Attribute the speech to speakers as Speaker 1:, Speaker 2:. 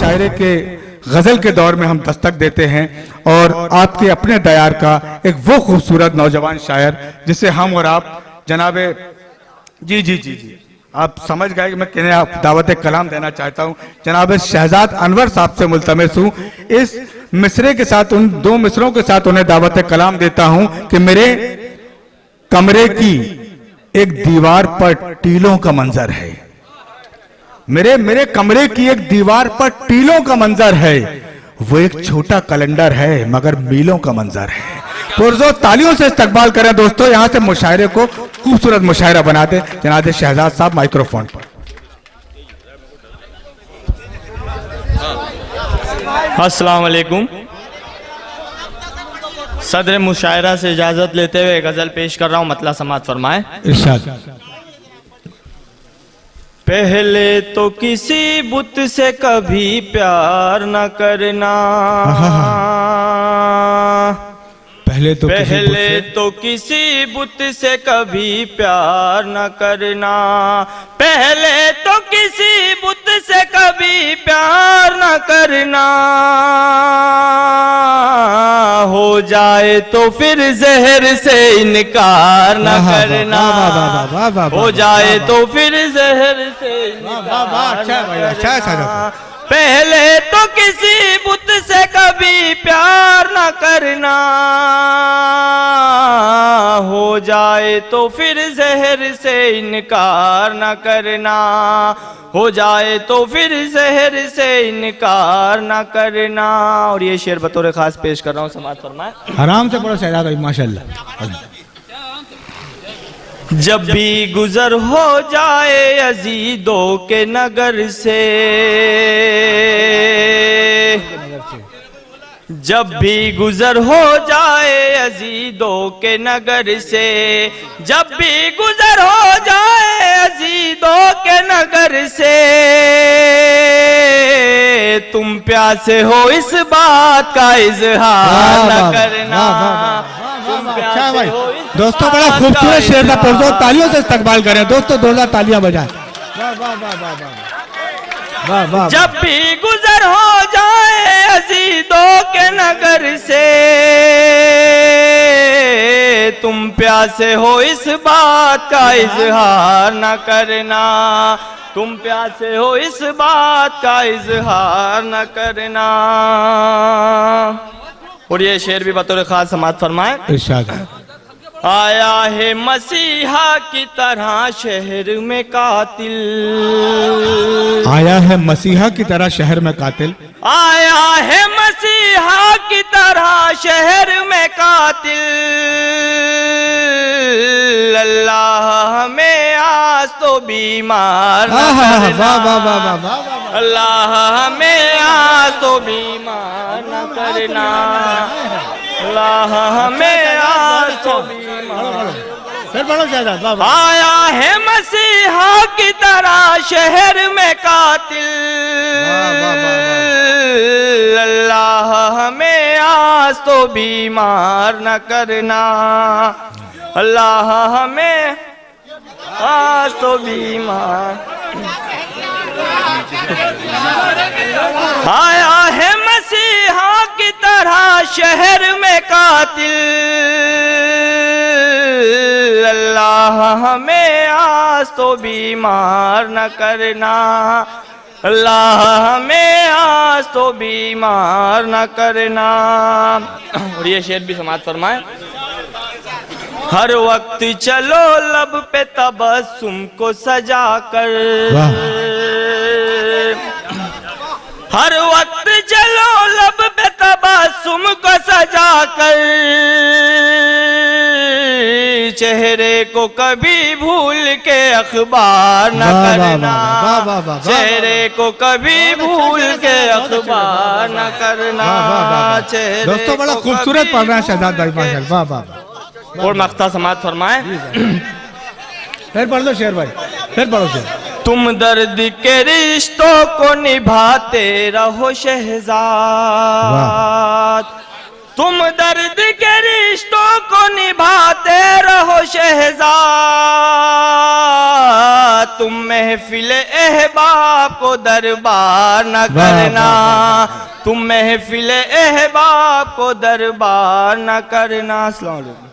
Speaker 1: मुशायरे के गजल के दौर में हम दस्तक देते हैं और आपके अपने दयार का एक वो खूबसूरत नौजवान शायर जिसे हम और आप जनाबे जी जी जी जी आप समझ गए कि मैं किन्हें आप दावत कलाम देना चाहता हूं। जनाब शहजाद अनवर साहब से मुल्तमिस हूं, इस मिसरे के साथ उन दो मिसरों के साथ उन्हें दावत कलाम देता हूं कि मेरे कमरे की एक दीवार पर टीलों का मंजर है, मेरे कमरे की एक दीवार पर टीलों का मंजर है, वो एक छोटा कैलेंडर है मगर मीलों का मंजर है। पुरजोर तालियों से इस्तकबाल करें दोस्तों, यहां से मुशायरे को खूबसूरत मुशायरा बनाते जनाब शहजाद साहब माइक्रोफोन पर।
Speaker 2: अस्सलाम वालेकुम। सदर मुशायरा से इजाजत लेते हुए गजल पेश कर रहा हूं, मतला समात फरमाए।
Speaker 1: इरशाद।
Speaker 2: पहले तो किसी बुत से कभी प्यार न करना, पहले तो किसी बुत से कभी प्यार न करना, पहले तो किसी बुत से कभी प्यार न करना, हो जाए तो फिर जहर से इनकार न करना, हो जाए तो फिर जहर से इनकार न करना, पहले तो किसी बुत से कभी प्यार न करना, हो जाए तो फिर जहर से इनकार न करना, हो जाए तो फिर जहर से इनकार न करना। और ये शेर बतौर खास पेश कर रहा हूँ, समाअत फरमाए।
Speaker 1: आराम से पढ़ो शहजाद भाई, माशाल्लाह।
Speaker 2: जब भी गुजर हो जाए अजीदों के नगर से, जब भी गुजर हो जाए अजीदों के नगर से, जब भी गुजर हो जाए अजीदों के नगर से, तुम प्यासे हो इस बात का इजहार न करना।
Speaker 1: अच्छा भाई दोस्तों, बड़ा खूबसूरत शेर था, पुरजोर तालियों से इस्तकबाल करें दोस्तों, 2000 तालियां बजाएं।
Speaker 2: जब भी गुजर हो जाए अजीदों के नगर से, तुम प्यासे हो इस बात का इजहार न करना, तुम प्यासे हो इस बात का इजहार न करना। और ये शेर भी बतौर खास समाअत फरमाए।
Speaker 1: इरशाद।
Speaker 2: आया है मसीहा की तरह शहर में कातिल,
Speaker 1: आया है मसीहा की तरह शहर में कातिल,
Speaker 2: आया है मसीहा की तरह शहर में कातिल, अल्लाह हमें आज तो बीमार न करना, अल्लाह हमें आज तो बीमार न करना, अल्लाह हमें आज तो बीमार। आया है मसीहा की तरह शहर में कातिल, अल्लाह हमें आज तो बीमार न करना, अल्लाह हमें आज तो बीमार। आया है मसीहा की तरह शहर में कातिल, अल्लाह हमें आज तो बीमार न करना, अल्लाह हमें आज तो बीमार न करना। और ये शेर भी समाअत फरमाए। हर वक्त चलो लब पे तबस्सुम को सजा कर, हर वक्त चलो लब पे तबस्सुम को सजा कर, चेहरे को कभी भूल के अखबार न करना, चेहरे को कभी भूल के अखबार न करना, चेहरे
Speaker 1: दोस्तों बड़ा खूबसूरत पढ़ रहा है शहजाद भाई, माशाल्लाह, वाह वाह।
Speaker 2: और मख्ता समाअत फरमाए।
Speaker 1: फिर पढ़ लो शेर भाई, फिर पढ़ो शेर।
Speaker 2: तुम दर्द के रिश्तों को निभाते रहो शहजाद, तुम दर्द के रिश्तों को निभाते रहो शहजाद, तुम महफिल अहबाब को दरबार न करना, तुम महफिल अहबाब को दरबार न करना। अस्सलाम वालेकुम।